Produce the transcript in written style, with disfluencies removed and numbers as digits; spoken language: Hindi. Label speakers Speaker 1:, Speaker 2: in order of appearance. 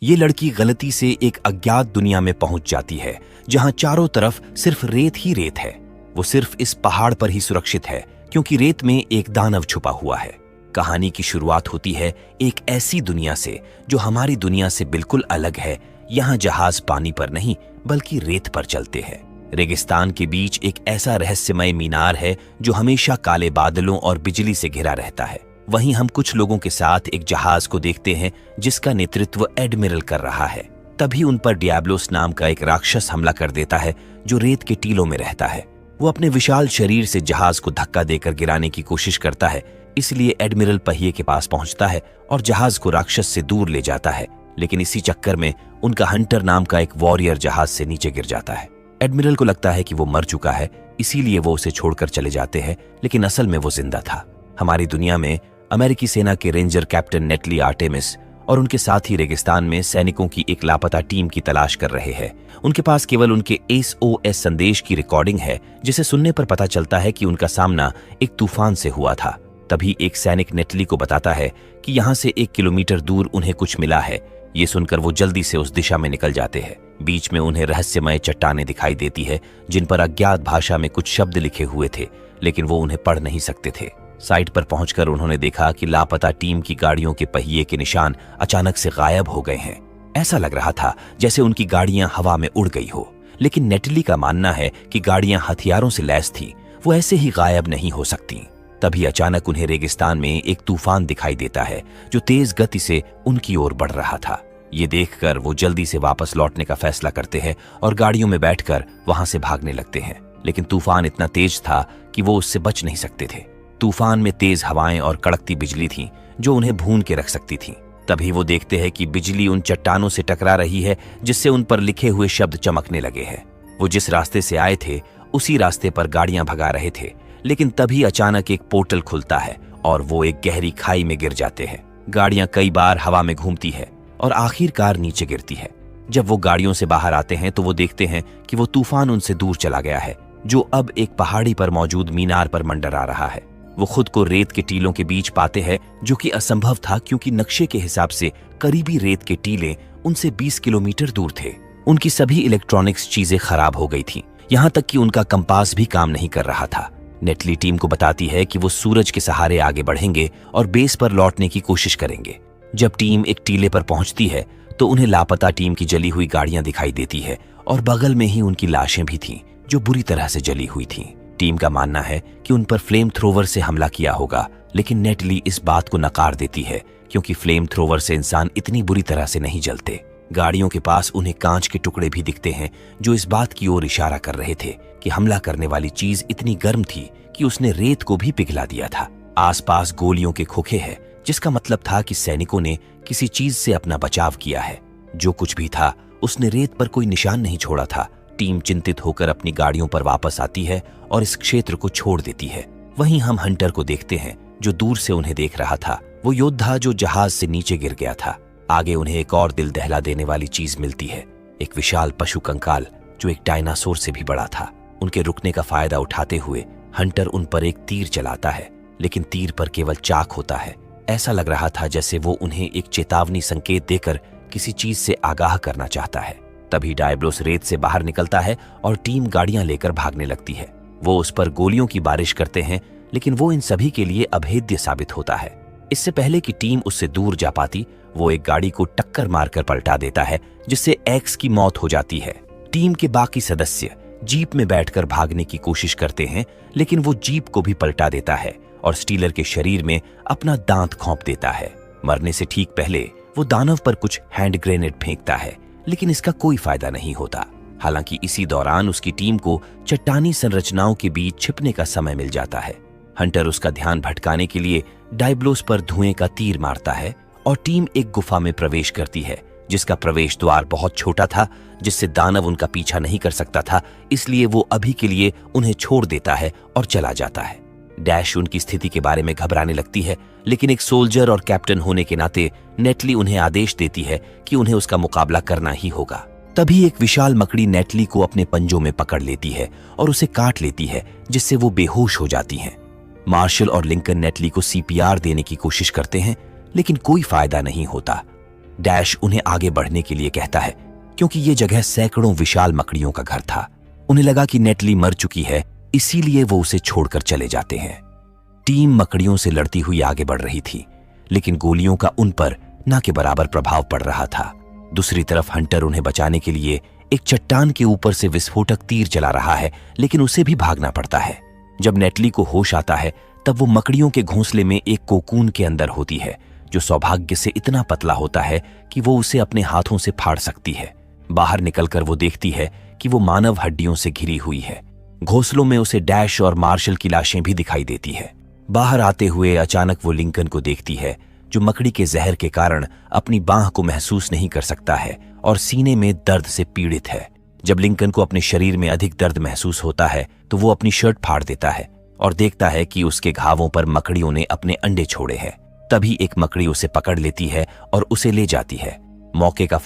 Speaker 1: ये लड़की गलती से एक अज्ञात दुनिया में पहुंच जाती है जहां चारों तरफ सिर्फ रेत ही रेत है। वो सिर्फ इस पहाड़ पर ही सुरक्षित है क्योंकि रेत में एक दानव छुपा हुआ है। कहानी की शुरुआत होती है एक ऐसी दुनिया से जो हमारी दुनिया से बिल्कुल अलग है। यहाँ जहाज पानी पर नहीं बल्कि रेत पर चलते हैं। रेगिस्तान के बीच एक ऐसा रहस्यमय मीनार है जो हमेशा काले बादलों और बिजली से घिरा रहता है। वहीं हम कुछ लोगों के साथ एक जहाज को देखते हैं जिसका नेतृत्व एडमिरल कर रहा है। तभी उन पर डियाब्लोस नाम का एक राक्षस हमला कर देता है जो रेत के टीलों में रहता है। वो अपने विशाल शरीर से जहाज को धक्का देकर गिराने की कोशिश करता है, इसलिए एडमिरल पहिए के पास पहुंचता है और जहाज को राक्षस से दूर ले जाता है। लेकिन इसी चक्कर में उनका हंटर नाम का एक वॉरियर जहाज से नीचे गिर जाता है। एडमिरल को लगता है कि वो मर चुका है, इसीलिए वो उसे छोड़कर चले जाते हैं, लेकिन असल में वो जिंदा था। हमारी दुनिया में अमेरिकी सेना के रेंजर कैप्टन नेटली आर्टेमिस और उनके साथी रेगिस्तान में सैनिकों की एक लापता टीम की तलाश कर रहे हैं। उनके पास केवल उनके SOS संदेश की रिकॉर्डिंग है, जिसे सुनने पर पता चलता है कि उनका सामना एक तूफान से हुआ था। तभी एक सैनिक नेटली को बताता है कि यहाँ से 1 किलोमीटर दूर उन्हें कुछ मिला है। ये सुनकर वो जल्दी से उस दिशा में निकल जाते हैं। बीच में उन्हें रहस्यमय चट्टानें दिखाई देती है जिन पर अज्ञात भाषा में कुछ शब्द लिखे हुए थे, लेकिन वो उन्हें पढ़ नहीं सकते थे। साइट पर पहुंचकर उन्होंने देखा कि लापता टीम की गाड़ियों के पहिए के निशान अचानक से गायब हो गए हैं। ऐसा लग रहा था जैसे उनकी गाड़ियां हवा में उड़ गई हो। लेकिन नेटली का मानना है कि गाड़ियां हथियारों से लैस थी, वो ऐसे ही गायब नहीं हो सकती। तभी अचानक उन्हें रेगिस्तान में एक तूफान दिखाई देता है जो तेज गति से उनकी ओर बढ़ रहा था। ये देखकर वो जल्दी से वापस लौटने का फैसला करते हैं और गाड़ियों में बैठकर वहां से भागने लगते हैं। लेकिन तूफान इतना तेज था कि वो उससे बच नहीं सकते थे। तूफान में तेज हवाएं और कड़कती बिजली थी जो उन्हें भून के रख सकती थी। तभी वो देखते हैं कि बिजली उन चट्टानों से टकरा रही है जिससे उन पर लिखे हुए शब्द चमकने लगे हैं। वो जिस रास्ते से आए थे उसी रास्ते पर गाड़ियां भगा रहे थे। लेकिन तभी अचानक एक पोर्टल खुलता है और वो एक गहरी खाई में गिर जाते हैं। गाड़ियां कई बार हवा में घूमती है और आखिरकार नीचे गिरती है। जब वो गाड़ियों से बाहर आते हैं तो वो देखते हैं कि वो तूफान उनसे दूर चला गया है, जो अब एक पहाड़ी पर मौजूद मीनार पर मंडरा रहा है। वो खुद को रेत के टीलों के बीच पाते हैं, जो कि असंभव था क्योंकि नक्शे के हिसाब से करीबी रेत के टीले उनसे 20 किलोमीटर दूर थे। उनकी सभी इलेक्ट्रॉनिक्स चीजें खराब हो गई थी, यहाँ तक कि उनका कंपास भी काम नहीं कर रहा था। नेटली टीम को बताती है कि वो सूरज के सहारे आगे बढ़ेंगे और बेस पर लौटने की कोशिश करेंगे। जब टीम एक टीले पर पहुंचती है तो उन्हें लापता टीम की जली हुई गाड़ियां दिखाई देती है और बगल में ही उनकी लाशें भी थीं जो बुरी तरह से जली हुई थीं। टीम का मानना है कि उन पर फ्लेम थ्रोवर से हमला किया होगा, लेकिन नेटली इस बात को नकार देती है क्योंकि फ्लेम थ्रोवर से इंसान इतनी बुरी तरह से नहीं जलते। गाड़ियों के पास उन्हें कांच के टुकड़े भी दिखते हैं जो इस बात की ओर इशारा कर रहे थे कि हमला करने वाली चीज इतनी गर्म थी कि उसने रेत को भी पिघला दिया था। आसपास गोलियों के खोखे हैं, जिसका मतलब था कि सैनिकों ने किसी चीज से अपना बचाव किया है। जो कुछ भी था उसने रेत पर कोई निशान नहीं छोड़ा था। टीम चिंतित होकर अपनी गाड़ियों पर वापस आती है और इस क्षेत्र को छोड़ देती है। वहीं हम हंटर को देखते हैं जो दूर से उन्हें देख रहा था। वो योद्धा जो जहाज से नीचे गिर गया था। आगे उन्हें एक और दिल दहला देने वाली चीज मिलती है, एक विशाल पशु कंकाल जो एक डायनासोर से भी बड़ा था। उनके रुकने का फायदा उठाते हुए हंटर उन पर एक तीर चलाता है, लेकिन तीर पर केवल चाक होता है। ऐसा लग रहा था जैसे वो उन्हें एक चेतावनी संकेत देकर किसी चीज से आगाह करना चाहता है। तभी डायब्लोस रेत से बाहर निकलता है और टीम गाड़ियां लेकर भागने लगती है। वो उस पर गोलियों की बारिश करते हैं, लेकिन वो इन सभी के लिए अभेद्य साबित होता है। इससे पहले कि टीम उससे दूर जा पाती, वो एक गाड़ी को टक्कर मारकर पलटा देता है, जिससे एक्स की मौत हो जाती है। टीम के बाकी सदस्य जीप में बैठकर भागने की कोशिश करते हैं, लेकिन वो जीप को भी पलटा देता है और स्टीलर के शरीर में अपना दांत खौंप देता है। मरने से ठीक पहले वो दानव पर कुछ हैंड ग्रेनेड फेंकता है, लेकिन इसका कोई फायदा नहीं होता। हालांकि इसी दौरान उसकी टीम को चट्टानी संरचनाओं के बीच छिपने का समय मिल जाता है। हंटर उसका ध्यान भटकाने के लिए डायब्लोस पर धुएं का तीर मारता है और टीम एक गुफा में प्रवेश करती है, जिसका प्रवेश द्वार बहुत छोटा था, जिससे दानव उनका पीछा नहीं कर सकता था। इसलिए वो अभी के लिए उन्हें छोड़ देता है और चला जाता है। डैश उनकी स्थिति के बारे में घबराने लगती है, लेकिन एक सोल्जर और कैप्टन होने के नाते नेटली उन्हें आदेश देती है कि उन्हें उसका मुकाबला करना ही होगा। तभी एक विशाल मकड़ी नेटली को अपने पंजों में पकड़ लेती है और उसे काट लेती है, जिससे वो बेहोश हो जाती हैं। मार्शल और लिंकन नेटली को CPR देने की कोशिश करते हैं, लेकिन कोई फायदा नहीं होता। डैश उन्हें आगे बढ़ने के लिए कहता है क्योंकि ये जगह सैकड़ों विशाल मकड़ियों का घर था। उन्हें लगा कि नेटली मर चुकी है, इसीलिए वो उसे छोड़कर चले जाते हैं। टीम मकड़ियों से लड़ती हुई आगे बढ़ रही थी, लेकिन गोलियों का उन पर ना के बराबर प्रभाव पड़ रहा था। दूसरी तरफ हंटर उन्हें बचाने के लिए एक चट्टान के ऊपर से विस्फोटक तीर चला रहा है, लेकिन उसे भी भागना पड़ता है। जब नेटली को होश आता है तब वो मकड़ियों के घोंसले में एक कोकून के अंदर होती है, जो सौभाग्य से इतना पतला होता है कि वो उसे अपने हाथों से फाड़ सकती है। बाहर निकलकर वो देखती है कि वो मानव हड्डियों से घिरी हुई है। घोंसलों में उसे डैश और मार्शल की लाशें भी दिखाई देती है। बाहर आते हुए अचानक वो लिंकन को देखती है, जो मकड़ी के जहर के कारण अपनी बांह को महसूस नहीं कर सकता है और सीने में दर्द से पीड़ित है। जब लिंकन को अपने शरीर में अधिक दर्द महसूस होता है तो वो अपनी शर्ट फाड़ देता है और देखता है कि उसके घावों पर मकड़ियों ने अपने अंडे छोड़े हैं। तभी एक मकड़ी उसे पकड़ लेती है और उसे ले जाती है। मौके का